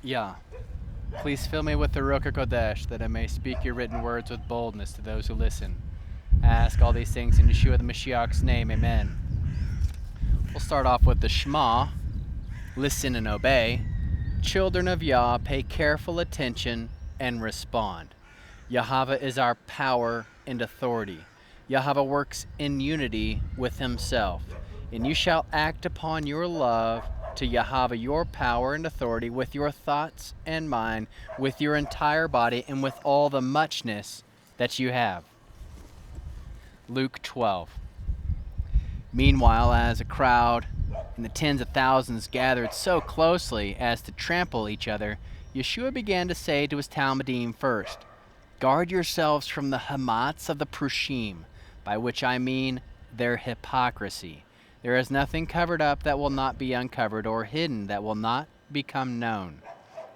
YAH. Please fill me with the Ruach HaKodesh, that I may speak your written words with boldness to those who listen. I ask all these things in Yeshua the Mashiach's name, amen. We'll start off with the Shema, listen and obey. Children of Yah, pay careful attention and respond. Yahweh is our power and authority. Yahweh works in unity with himself. And you shall act upon your love to Yahweh, your power and authority, with your thoughts and mind, with your entire body, and with all the muchness that you have. Luke 12. Meanwhile, as a crowd and the tens of thousands gathered so closely as to trample each other, Yeshua began to say to his Talmudim first, "Guard yourselves from the hamats of the Prushim, by which I mean their hypocrisy. There is nothing covered up that will not be uncovered, or hidden that will not become known.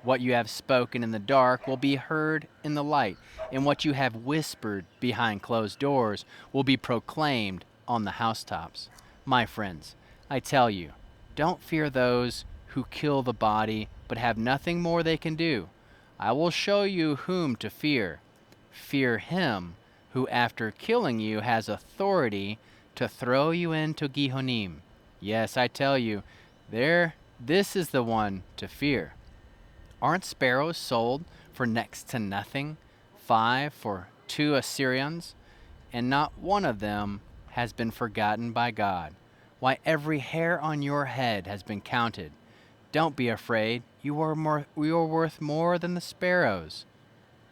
What you have spoken in the dark will be heard in the light, and what you have whispered behind closed doors will be proclaimed on the housetops. My friends, I tell you, don't fear those who kill the body, but have nothing more they can do. I will show you whom to fear. Fear him who after killing you has authority to throw you into Gehonim. Yes, I tell you, this is the one to fear. Aren't sparrows sold for next to nothing? 5 for 2 Assyrians, and not one of them has been forgotten by God. Why, every hair on your head has been counted. Don't be afraid. You are worth more than the sparrows.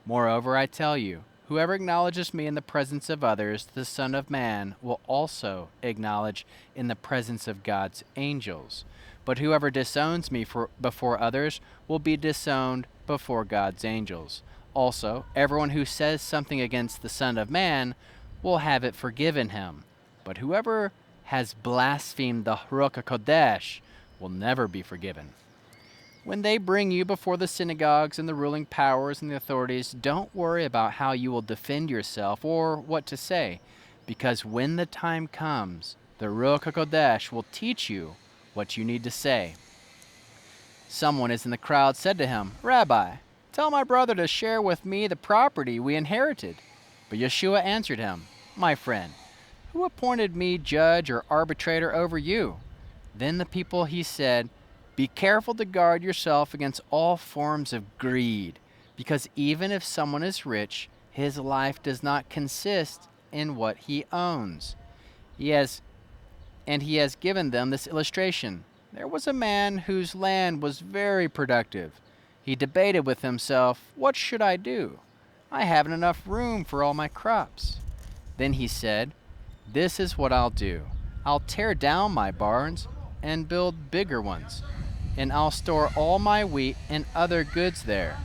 Moreover, I tell you, whoever acknowledges me in the presence of others, the Son of Man will also acknowledge in the presence of God's angels. But whoever disowns me before others will be disowned before God's angels. Also, everyone who says something against the Son of Man will have it forgiven him. But whoever has blasphemed the Ruach HaKodesh will never be forgiven. When they bring you before the synagogues and the ruling powers and the authorities, don't worry about how you will defend yourself or what to say, because when the time comes, the Ruach HaKodesh will teach you what you need to say." Someone in the crowd said to him, "Rabbi, tell my brother to share with me the property we inherited." But Yeshua answered him, "My friend, who appointed me judge or arbitrator over you?" Then the people, he said, "Be careful to guard yourself against all forms of greed, because even if someone is rich, his life does not consist in what he owns." He has given them this illustration. There was a man whose land was very productive. He debated with himself, "What should I do? I haven't enough room for all my crops." Then he said, "This is what I'll do. I'll tear down my barns and build bigger ones, and I'll store all my wheat and other goods there.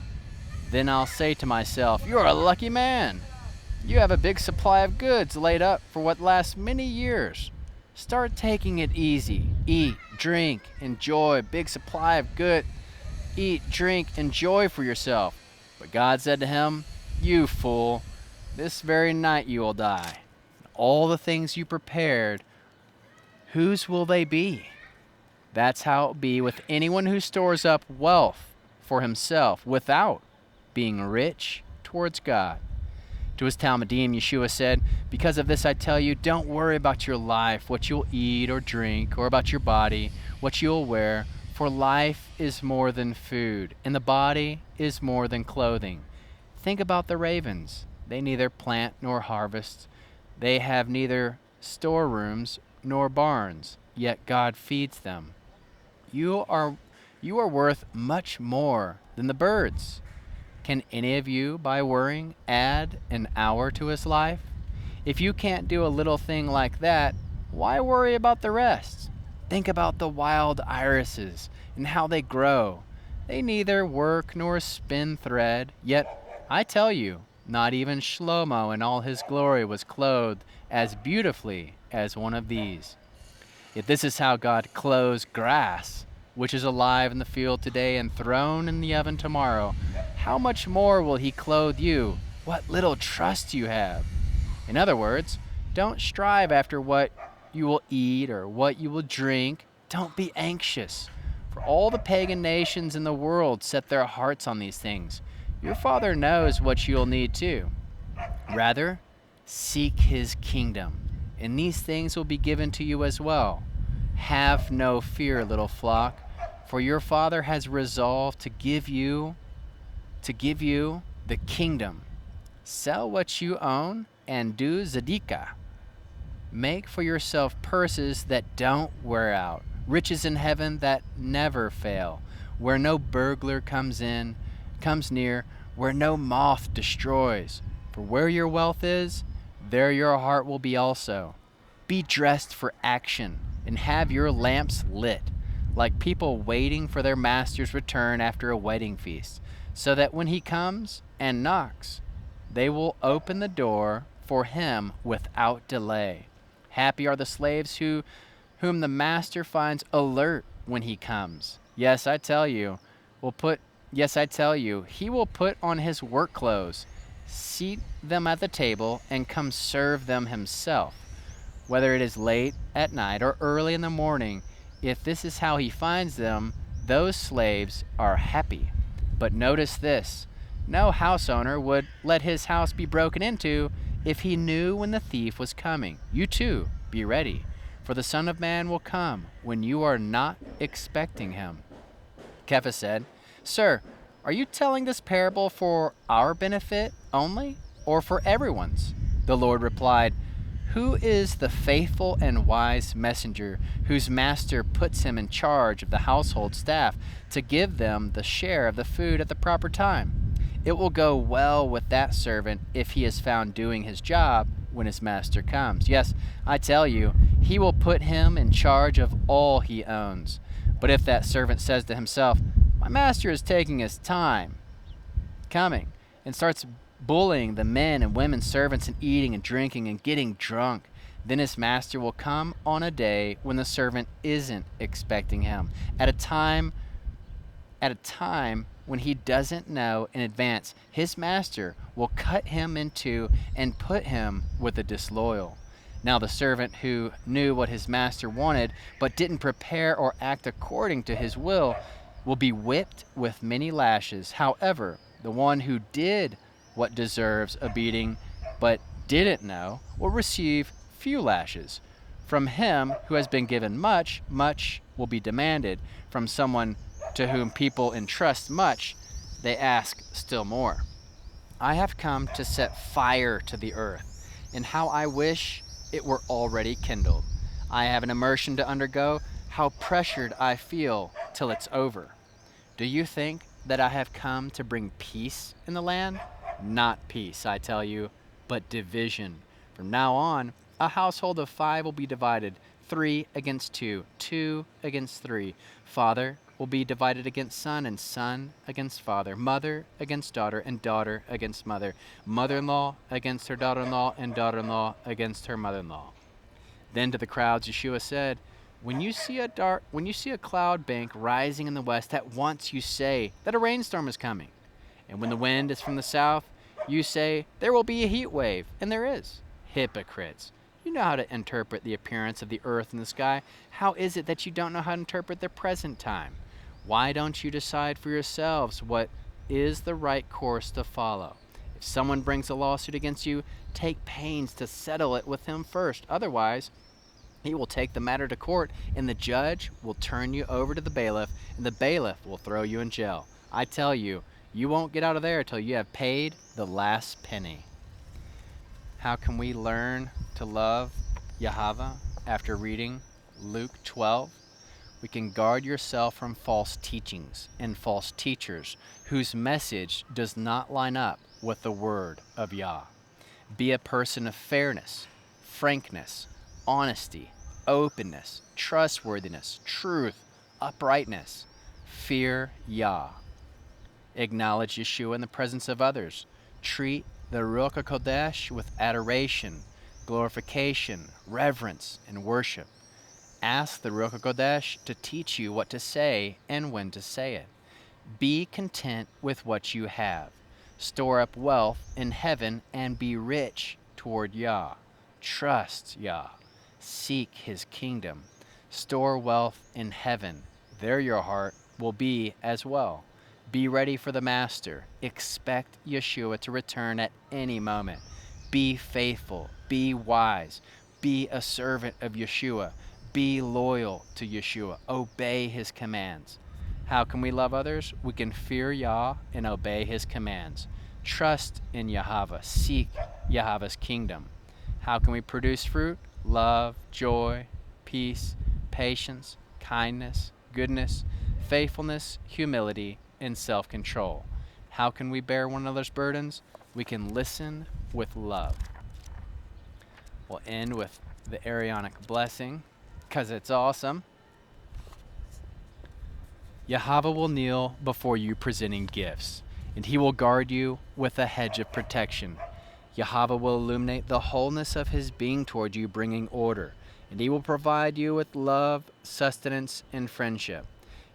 Then I'll say to myself, 'You're a lucky man. You have a big supply of goods laid up for what lasts many years. Start taking it easy. Eat, drink, enjoy. Big supply of good. Eat, drink, enjoy for yourself.' But God said to him, 'You fool, this very night you will die. All the things you prepared, whose will they be?' That's how it will be with anyone who stores up wealth for himself without being rich towards God." To his Talmudim, Yeshua said, "Because of this I tell you, don't worry about your life, what you'll eat or drink, or about your body, what you'll wear. For life is more than food, and the body is more than clothing. Think about the ravens. They neither plant nor harvest. They have neither storerooms nor barns, yet God feeds them. You are worth much more than the birds. Can any of you, by worrying, add an hour to his life? If you can't do a little thing like that, why worry about the rest? Think about the wild irises and how they grow. They neither work nor spin thread, yet I tell you, not even Shlomo in all his glory was clothed as beautifully as one of these. If this is how God clothes grass, which is alive in the field today and thrown in the oven tomorrow, how much more will he clothe you? What little trust you have." In other words, don't strive after what you will eat or what you will drink. Don't be anxious. For all the pagan nations in the world set their hearts on these things. Your Father knows what you'll need too. Rather, seek his kingdom, and these things will be given to you as well. Have no fear, little flock, for your Father has resolved to give you the kingdom. Sell what you own and do zadika. Make for yourself purses that don't wear out, riches in heaven that never fail, where no burglar comes near, where no moth destroys. For where your wealth is, there your heart will be also. Be dressed for action and have your lamps lit, like people waiting for their master's return after a wedding feast, so that when he comes and knocks, they will open the door for him without delay. Happy are the slaves whom the master finds alert when he comes. Yes, I tell you, he will put on his work clothes, seat them at the table, and come serve them himself. Whether it is late at night or early in the morning, if this is how he finds them, those slaves are happy. But notice this: no house owner would let his house be broken into if he knew when the thief was coming. You too, be ready, for the Son of Man will come when you are not expecting him. Kepha said, Sir, are you telling this parable for our benefit only, or for everyone's? The Lord replied, Who is the faithful and wise messenger whose master puts him in charge of the household staff to give them the share of the food at the proper time? It will go well with that servant if he is found doing his job when his master comes. Yes, I tell you, he will put him in charge of all he owns. But if that servant says to himself, My master is taking his time coming, and starts bullying the men and women servants and eating and drinking and getting drunk, then his master will come on a day when the servant isn't expecting him, at a time when he doesn't know in advance. His master will cut him in two and put him with the disloyal. Now the servant who knew what his master wanted but didn't prepare or act according to his will be whipped with many lashes. However, the one who did what deserves a beating but didn't know will receive few lashes. From him who has been given much, much will be demanded. From someone to whom people entrust much, they ask still more. I have come to set fire to the earth, and how I wish it were already kindled. I have an immersion to undergo, how pressured I feel till it's over. Do you think that I have come to bring peace in the land? Not peace, I tell you, but division. From now on, a household of 5 will be divided, 3 against 2, 2 against 3. Father will be divided against son, and son against father, mother against daughter, and daughter against mother, mother-in-law against her daughter-in-law, and daughter-in-law against her mother-in-law. Then to the crowds Yeshua said, when you see a cloud bank rising in the west, at once you say that a rainstorm is coming. And when the wind is from the south, you say there will be a heat wave, and there is. Hypocrites! You know how to interpret the appearance of the earth and the sky. How is it that you don't know how to interpret the present time? Why don't you decide for yourselves what is the right course to follow? If someone brings a lawsuit against you, take pains to settle it with him first. Otherwise, he will take the matter to court, and the judge will turn you over to the bailiff, and the bailiff will throw you in jail. I tell you, you won't get out of there till you have paid the last penny. How can we learn to love Yahweh after reading Luke 12? We can guard yourself from false teachings and false teachers whose message does not line up with the word of Yah. Be a person of fairness, frankness, honesty, openness, trustworthiness, truth, uprightness. Fear Yah. Acknowledge Yeshua in the presence of others. Treat the Ruach HaKodesh with adoration, glorification, reverence, and worship. Ask the Ruach HaKodesh to teach you what to say and when to say it. Be content with what you have. Store up wealth in heaven and be rich toward Yah. Trust Yah. Seek his kingdom. Store wealth in heaven. there your heart will be as well. Be ready for the Master. Expect Yeshua to return at any moment. Be faithful. Be wise. Be a servant of Yeshua. Be loyal to Yeshua. Obey his commands. How can we love others? We can fear Yah and obey his commands. Trust in Yahweh. Seek Yahweh's kingdom. How can we produce fruit? Love, joy, peace, patience, kindness, goodness, faithfulness, humility, and self-control. How can we bear one another's burdens? We can listen with love. We'll end with the Arianic blessing because it's awesome. Yahweh will kneel before you presenting gifts, and he will guard you with a hedge of protection. Yahweh will illuminate the wholeness of his being toward you, bringing order, and he will provide you with love, sustenance, and friendship.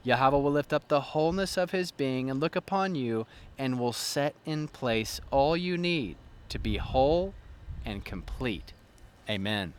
Yahweh will lift up the wholeness of his being and look upon you and will set in place all you need to be whole and complete. Amen.